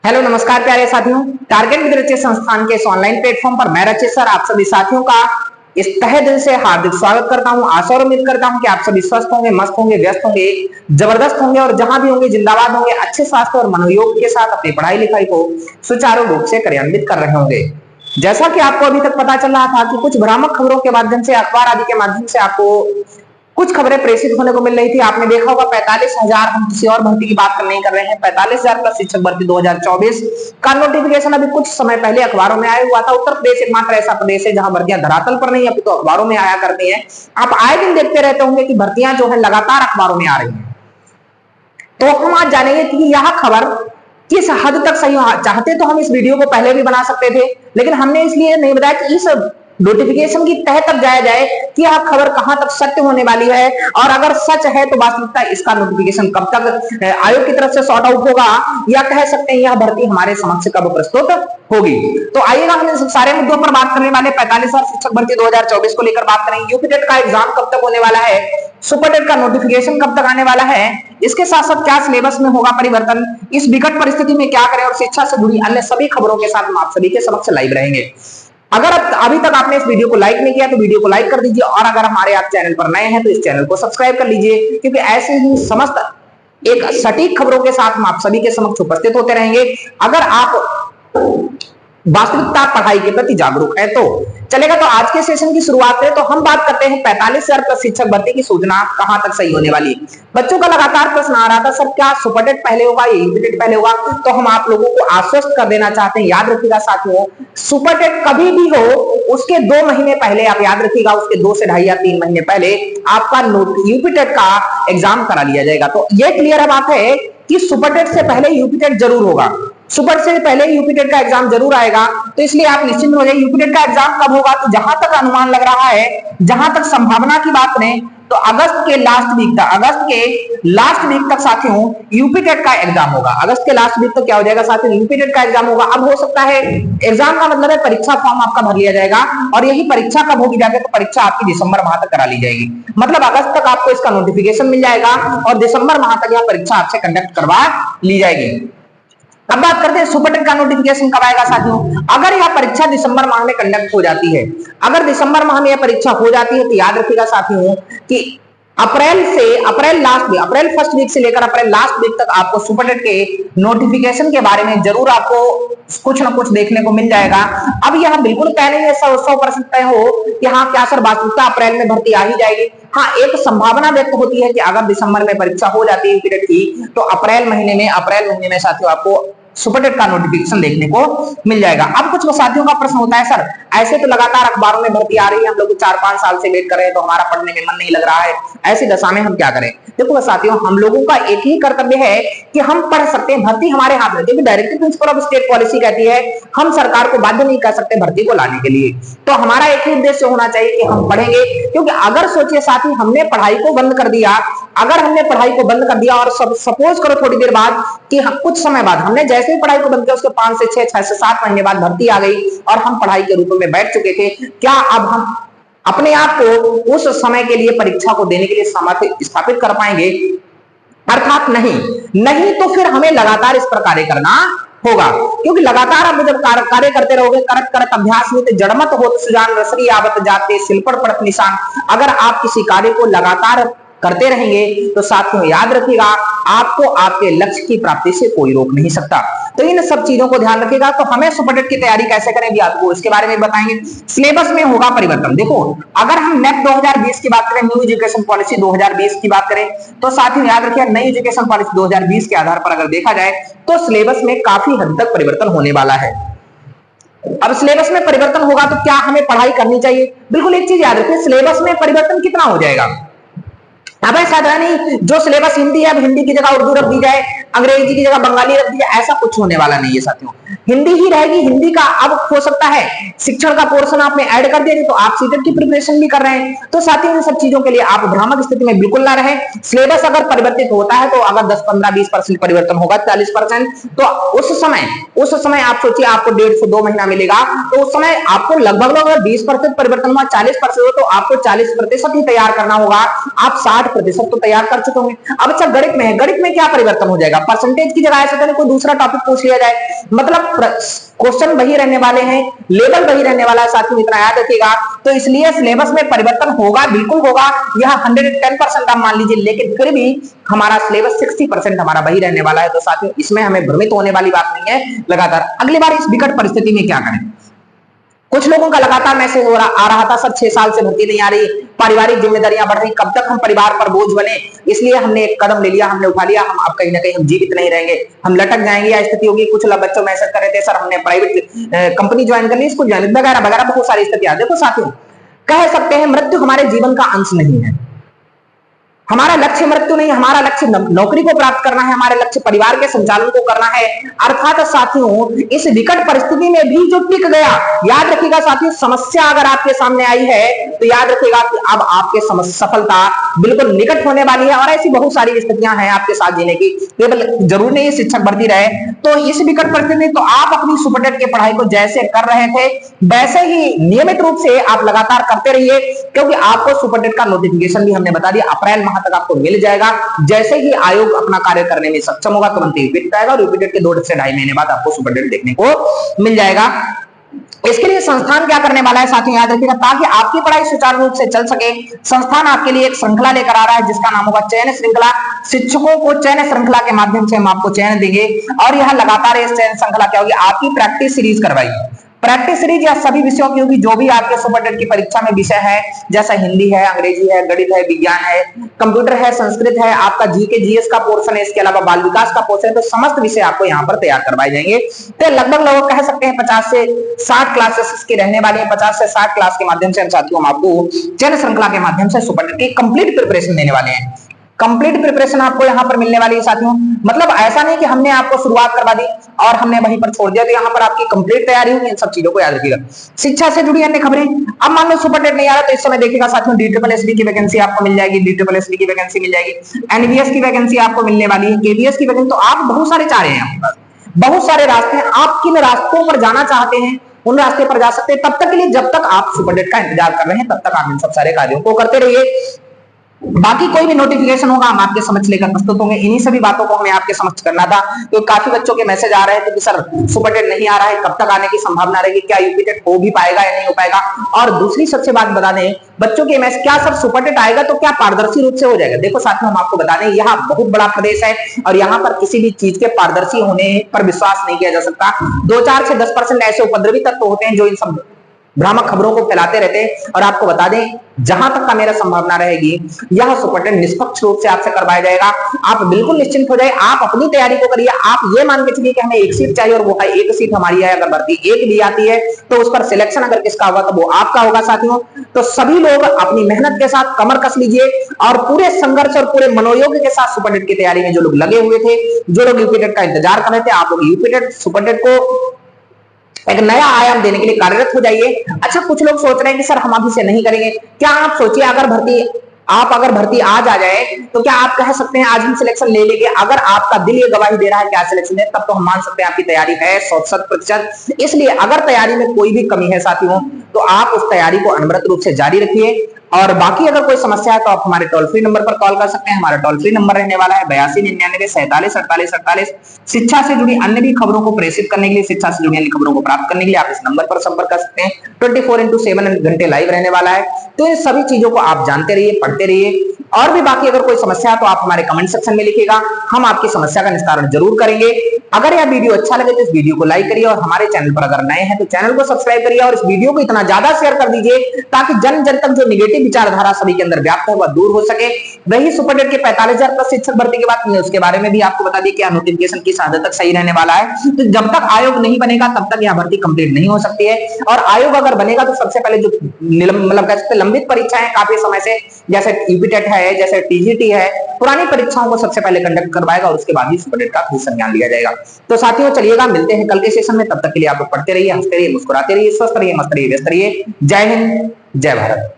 Hello नमस्कार प्यारे साथियों, टारगेट विद रचित संस्थान के इस ऑनलाइन प्लेटफॉर्म पर मैं रचित सर आप सभी साथियों का इस तहे दिल से हार्दिक स्वागत करता हूं। आशा और उम्मीद करता हूं कि आप सभी स्वस्थ होंगे, मस्त होंगे, व्यस्त होंगे, जबरदस्त होंगे और जहां भी होंगे जिंदाबाद होंगे, अच्छे स्वास्थ्य और मनोयोग के साथ अपनी पढ़ाई लिखाई को सुचारू रूप से कार्यान्वित कर रहे होंगे। जैसा कि आपको अभी तक पता चल रहा था कि कुछ भ्रामक खबरों के माध्यम से, अखबार आदि के माध्यम से आपको कुछ खबरें प्रेषित होने को मिल रही थी। आपने देखा होगा 45,000, हम किसी और भर्ती की बात नहीं कर रहे हैं, 45,000 प्लस शिक्षक भर्ती 2024 का नोटिफिकेशन अभी कुछ समय पहले अखबारों में आया हुआ था। उत्तर प्रदेश एकमात्र ऐसा प्रदेश है जहां भर्तियां धरातल पर नहीं, अभी तो अखबारों में आया करती हैं। आप आए दिन देखते रहते होंगे कि भर्तियां जो है लगातार अखबारों में आ रही हैं। तो हम आज जानेंगे कि यह खबर किस हद तक सही। चाहते तो हम इस वीडियो को पहले भी बना सकते थे, लेकिन हमने इसलिए नहीं बताया कि इस नोटिफिकेशन की तह तक जाया जाए कि यह खबर कहां तक सत्य होने वाली है, और अगर सच है तो वास्तविकता इसका नोटिफिकेशन कब तक आयोग की तरफ से सॉर्ट आउट होगा, या कह सकते हैं यह भर्ती हमारे समक्ष कब प्रस्तुत होगी। तो आइएगा हम इन सारे मुद्दों पर बात करने वाले। 45,000 शिक्षक भर्ती 2024 को लेकर बात करेंगे। यूपी टेट का एग्जाम कब तक होने वाला है, सुपर टेट का नोटिफिकेशन कब तक आने वाला है, इसके साथ साथ क्या सिलेबस में होगा परिवर्तन, इस विकट परिस्थिति में क्या करें, और शिक्षा से जुड़ी अन्य सभी खबरों के साथ हम आप सभी के समक्ष लाइव रहेंगे। अगर अभी तक आपने इस वीडियो को लाइक नहीं किया तो वीडियो को लाइक कर दीजिए, और अगर हमारे आप चैनल पर नए हैं तो इस चैनल को सब्सक्राइब कर लीजिए, क्योंकि ऐसे ही समस्त एक सटीक खबरों के साथ हम आप सभी के समक्ष उपस्थित होते रहेंगे। अगर आप वास्तविकता पढ़ाई के प्रति जागरूक है तो चलेगा। तो आज के सेशन की शुरुआत है तो हम बात करते हैं 45,000 प्लस शिक्षक भर्ती की सूचना कहां तक सही होने वाली है। बच्चों का लगातार प्रश्न आ रहा था, सर क्या सुपर टेट पहले होगा या यूपी टेट पहले होगा, तो हम आप लोगों को आश्वस्त कर देना चाहते हैं। याद रखिएगा साथियों, सुपर टेट कभी भी हो उसके 2 महीने पहले, आप याद रखिएगा, उसके 2 से 2.5 या 3 महीने पहले आपका यूपी टेट का एग्जाम करा लिया जाएगा। तो यह क्लियर बात है कि सुपर टेट से पहले यूपी टेट जरूर होगा, सुपर से पहले यूपी टेट का एग्जाम जरूर आएगा। तो इसलिए आप निश्चिंत हो जाइए। यूपी टेट का एग्जाम कब होगा, तो जहां तक अनुमान लग रहा है, जहां तक संभावना की बात करें तो अगस्त के लास्ट वीक तक साथियों यूपी टेट का एग्जाम होगा। अगस्त के लास्ट वीक तक क्या हो जाएगा साथियों, यूपी टेट का एग्जाम होगा। अब हो सकता है एग्जाम का मतलब है परीक्षा फॉर्म आपका भर लिया जाएगा, और यही परीक्षा कब होगी जाके, तो परीक्षा आपकी दिसंबर माह तक करा ली जाएगी। मतलब अगस्त तक आपको इसका नोटिफिकेशन मिल जाएगा और दिसंबर माह तक यह परीक्षा आपसे कंडक्ट करवा ली जाएगी। अब बात करते हैं सुपर टेट का नोटिफिकेशन कब आएगा साथियों। अगर यह परीक्षा दिसंबर माह में कंडक्ट हो जाती है, अगर दिसंबर माह में यह परीक्षा हो जाती है तो याद रखिएगा साथियों कि अप्रैल फर्स्ट वीक से लेकर अप्रैल लास्ट वीक तक आपको सुपर टेट के नोटिफिकेशन के बारे में जरूर आपको कुछ ना कुछ देखने को मिल जाएगा। अब यह बिल्कुल तय नहीं है 100% तय हो कि हाँ क्या सर वास्तविकता अप्रैल में भर्ती आ ही जाएगी। हाँ, एक संभावना व्यक्त होती है कि अगर दिसंबर में परीक्षा हो जाती है यूपी टेट की, तो अप्रैल महीने में साथियों आपको सुपर टेट का नोटिफिकेशन देखने को मिल जाएगा। अब कुछ साथियों का प्रश्न होता है, सर ऐसे तो लगातार अखबारों में भर्ती आ रही है, हम लोग 4-5 साल से वेट कर रहे हैं, तो हमारा पढ़ने में मन नहीं लग रहा है, ऐसी दशा में हम क्या करें। देखो साथियों, हम लोगों का एक ही कर्तव्य है कि हम पढ़ सकते हैं, भर्ती हमारे हाथ में। देखिए directive principle of state policy कहती है हम सरकार को बाध्य नहीं कर सकते भर्ती को लाने के लिए। तो हमारा एक ही उद्देश्य होना चाहिए कि हम पढ़ेंगे, क्योंकि अगर सोचिए साथी हमने पढ़ाई को बंद कर दिया, और सपोज करो थोड़ी देर बाद कि कुछ समय बाद हमने जैसे ही पढ़ाई को बंद किया, उसके 5 से 6 से 7 महीने बाद भर्ती आ गई और हम पढ़ाई के रूप में बैठ चुके थे, क्या अब हम अपने आप को उस समय के लिए परीक्षा को देने के लिए सामर्थ्य स्थापित कर पाएंगे? अर्थात नहीं तो फिर हमें लगातार इस पर कार्य करना होगा, क्योंकि लगातार आप जब कार्य करते रहोगे, करत अभ्यास में तो जड़मत होत सुजान रसरी आवत जाते सिलपड़ पड़त निशान। अगर आप किसी कार्य को लगातार करते रहेंगे तो साथियों याद रखिएगा आपको आपके लक्ष्य की प्राप्ति से कोई रोक नहीं सकता। तो इन सब चीजों को ध्यान रखिएगा। तो हमें सुपर टेट की तैयारी कैसे करें भी आपको इसके बारे में बताएंगे। सिलेबस में होगा परिवर्तन। देखो अगर हम नेप 2020 की बात करें, न्यू एजुकेशन पॉलिसी 2020 की बात करें, तो साथियों याद रखिए नई एजुकेशन पॉलिसी 2020 के आधार पर अगर देखा जाए तो सिलेबस में काफी हद तक परिवर्तन होने वाला है। अब सिलेबस में परिवर्तन होगा तो क्या हमें पढ़ाई करनी चाहिए? बिल्कुल एक चीज याद रखिए, सिलेबस में परिवर्तन कितना हो जाएगा। अब ऐसा नहीं जो सिलेबस हिंदी है अब हिंदी की जगह उर्दू रख दी जाए, अंग्रेजी की जगह बंगाली रख दी जाए, ऐसा कुछ होने वाला नहीं है साथियों। हिंदी ही रहेगी। हिंदी का अब हो सकता है शिक्षण का पोर्शन आपने ऐड कर दिया, तो आप सीटेट की प्रिपरेशन भी कर रहे हैं, तो साथ ही इन सब चीजों के लिए आप भ्रामक स्थिति में बिल्कुल ना रहे। सिलेबस अगर परिवर्तित होता है तो अगर 10, 15, 20% परिवर्तन होगा, 40%, तो उस समय आप सोचिए आपको 1.5 से 2 महीना मिलेगा, तो उस समय आपको लगभग 20% परिवर्तन हुआ, 40% हो, तो आपको 40% ही तैयार करना होगा। आप 60% तो तैयार कर चुके होंगे। अब अच्छा गणित में है, गणित में क्या परिवर्तन हो जाएगा? परसेंटेज की जगह ऐसा कोई दूसरा टॉपिक पूछ लिया जाए, मतलब क्वेश्चन वही रहने वाले हैं, लेवल वही रहने वाला है, साथियों इतना याद रखिएगा। तो इसलिए सिलेबस में परिवर्तन होगा, बिल्कुल होगा, यह 110% आप मान लीजिए, लेकिन फिर भी हमारा सिलेबस 60% हमारा वही रहने वाला है। तो साथियों इसमें हमें भ्रमित होने वाली बात नहीं है। लगातार अगली बार इस विकट परिस्थिति में क्या करें? कुछ लोगों का लगातार मैसेज आ रहा था, सर 6 साल से भर्ती नहीं आ रही, पारिवारिक जिम्मेदारियां बढ़ रही, कब तक हम परिवार पर बोझ बने, इसलिए हमने एक कदम ले लिया, हमने उठा लिया, हम अब कहीं ना कहीं हम जीवित नहीं रहेंगे, हम लटक जाएंगे, या स्थिति होगी। कुछ बच्चों मैसेज कर रहे थे, सर हमने प्राइवेट कंपनी ज्वाइन कर ली, स्कूल ज्वाइन वगैरह वगैरह, बहुत सारी स्थितियां। देखो साथियों, कह सकते हैं मृत्यु हमारे जीवन का अंश नहीं है। हमारा लक्ष्य मृत्यु नहीं, हमारा लक्ष्य नौकरी को प्राप्त करना है, हमारे लक्ष्य परिवार के संचालन को करना है। अर्थात साथियों इस विकट परिस्थिति में भी जो टिक गया, याद रखिएगा साथियों, समस्या अगर आपके सामने आई है तो याद रखिएगा कि अब आपके सफलता बिल्कुल निकट होने वाली है। और ऐसी बहुत सारी स्थितियां हैं आपके साथ जीने की, केवल जरूर नहीं शिक्षक भर्ती रहे। तो इस विकट परिस्थिति में तो आप अपनी सुपरटेट की पढ़ाई को जैसे कर रहे थे वैसे ही नियमित रूप से आप लगातार करते रहिए, क्योंकि आपको सुपरटेट का नोटिफिकेशन भी हमने बता दिया अप्रैल तक आपको मिल जाएगा। जैसे ही आयोग अपना कार्य करने में सक्षम होगा तुरंत रिपीट आएगा, और रिपीटेड के 2 से 2.5 महीने बाद आपको सुपरटेट देखने को मिल जाएगा। इसके लिए संस्थान क्या करने वाला है साथियों, याद रखिएगा, ताकि आपकी पढ़ाई सुचारू रूप से चल सके, संस्थान आपके लिए एक श्रृंखला लेकर आ रहा है जिसका नाम होगा चयन श्रृंखला। शिक्षकों को चयन श्रृंखला के माध्यम से हम आपको चयन देंगे, और यह लगातार इस चयन श्रृंखला क्या होगी, आपकी प्रैक्टिस सीरीज करवाएगी। प्रैक्टिस सीरीज या सभी विषयों की होगी, जो भी आपके सुपरटेट की परीक्षा में विषय है, जैसा हिंदी है, अंग्रेजी है, गणित है, विज्ञान है, कंप्यूटर है, संस्कृत है, आपका जीके जीएस का पोर्शन है, इसके अलावा बाल विकास का पोर्शन है, तो समस्त विषय आपको यहाँ पर तैयार करवाए जाएंगे। तो लगभग लोग कह सकते हैं 50 से 60 क्लासेस की रहने वाली है। 50 से 60 क्लास के माध्यम से हम साथियों हम आपको चयन श्रृंखला के माध्यम से सुपरटेट की कंप्लीट प्रिपरेशन देने वाले हैं। कंप्लीट प्रिपरेशन आपको यहाँ पर मिलने वाली है साथियों, मतलब ऐसा नहीं कि हमने आपको शुरुआत करवा दी और हमने वहीं पर छोड़ दिया, तो यहाँ पर आपकी कंप्लीट तैयारी होगी। इन सब चीजों को याद रखिएगा। शिक्षा से जुड़ी अन्य खबरें, अब मान लो सुपरटेट नहीं आ रहा तो इस समय देखिएगा साथियों, DSSB की वैकेंसी आपको मिल जाएगी, DSSB की वैकेंसी मिल जाएगी, NVS की वैकेंसी आपको मिलने वाली है, KVS की वैकेंसी, तो आप बहुत सारे चाह रहे हैं, बहुत सारे रास्ते हैं, आप किन रास्तों पर जाना चाहते हैं उन रास्ते पर जा सकते हैं। तब तक के लिए, जब तक आप सुपरटेट का इंतजार कर रहे हैं, तब तक आप इन सब सारे कार्यों को करते रहिए। बाकी कोई भी नोटिफिकेशन होगा हम आपके समक्ष लेकर प्रस्तुत होंगे। इन्हीं सभी बातों को हमें आपके समक्ष करना था, तो काफी बच्चों के मैसेज आ रहे थे कि सर सुपरटेट नहीं आ रहा है, कब तक आने की संभावना रहेगी, क्या यूपीटेट हो भी पाएगा या नहीं हो पाएगा। और दूसरी सबसे बात बता दें बच्चों के मैसेज, क्या सर सुपरटेट आएगा तो क्या पारदर्शी रूप से हो जाएगा? देखो साथियों, हम आपको बता दें यहाँ बहुत बड़ा प्रदेश है और यहाँ पर किसी भी चीज के पारदर्शी होने पर विश्वास नहीं किया जा सकता। 2-4 से 10% ऐसे उपद्रवी तत्व होते हैं जो इन सब भ्रामक खबरों को फैलाते रहते हैं। और आपको बता दें, जहां तक का मेरा संभावना रहेगी, यह सुपरटेट निष्पक्ष रूप से आपसे करवाया जाएगा। आप बिल्कुल निश्चिंत हो जाए, आप अपनी तैयारी को करिए। आप ये मान के चलिए कि हमें 1 सीट चाहिए और वो है 1 सीट हमारी है। अगर भर्ती 1 भी आती है तो उस पर सिलेक्शन अगर किसका होगा तो वो आपका होगा साथियों। तो सभी लोग अपनी मेहनत के साथ कमर कस लीजिए और पूरे संघर्ष और पूरे मनोयोग के साथ सुपरटेट की तैयारी में जो लोग लगे हुए थे, जो लोग यूपीटेट का इंतजार कर रहे थे, आप लोग यूपीटेट सुपरटेट को एक नया आयाम देने के लिए कार्यरत हो जाइए। अच्छा, कुछ लोग सोच रहे हैं कि सर हम अभी से नहीं करेंगे। क्या आप सोचिए, अगर भर्ती आज आ जाए तो क्या आप कह सकते हैं आज हम सिलेक्शन ले लेंगे? अगर आपका दिल ये गवाही दे रहा है कि आज सिलेक्शन है, तब तो हम मान सकते हैं आपकी तैयारी है 100%। इसलिए अगर तैयारी में कोई भी कमी है साथियों, तो आप उस तैयारी को अनवरत रूप से जारी रखिए। और बाकी अगर कोई समस्या है तो आप हमारे टोल फ्री नंबर पर कॉल कर सकते हैं। हमारा टोल फ्री नंबर रहने वाला है 8299 47 48 48। शिक्षा से जुड़ी अन्य भी खबरों को प्रेषित करने के लिए, शिक्षा से जुड़ी अन्य खबरों को प्राप्त करने के लिए आप इस नंबर पर संपर्क कर सकते हैं। 24x7 घंटे लाइव रहने वाला है। तो इन सभी चीजों को आप जानते रहिए, पढ़ते रहिए। और भी बाकी अगर कोई समस्या है तो आप हमारे कमेंट सेक्शन में लिखिएगा, हम आपकी समस्या का निस्तारण जरूर करेंगे। अगर यह वीडियो अच्छा लगे तो इस वीडियो को लाइक करिए और हमारे चैनल पर अगर नए हैं तो चैनल को सब्सक्राइब करिए और इस वीडियो को इतना ज्यादा शेयर कर दीजिए ताकि जन जन तक जो निगेटिव नेगेटिव विचारधारा सभी के अंदर व्याप्त है वह दूर हो सके। वही सुपरटेट के 45,000 प्लस शिक्षक भर्ती की बात की, उसके बारे में भी आपको बता दी कि नोटिफिकेशन किस हद तक सही रहने वाला है। तो जब तक आयोग नहीं बनेगा तब तक यह भर्ती कंप्लीट नहीं हो सकती है, और आयोग अगर बनेगा तो सबसे पहले जो मतलब कह सकते हैं लंबित परीक्षाएं काफी समय से, जैसे यूपीटेट है, जैसे टीजीटी है, पुरानी परीक्षाओं को सबसे पहले कंडक्ट करवाएगा और उसके बाद ही सुपरटेट का भी संज्ञान लिया जाएगा। तो साथियों चलिएगा, मिलते हैं कल के सेशन में, तब तक के लिए आप लोग पढ़ते रहिए, हंसते रहिए, मुस्कुराते रहिए, स्वस्थ रहिए, मस्त रहिए, व्यस्त रहिए। जय हिंद, जय भारत।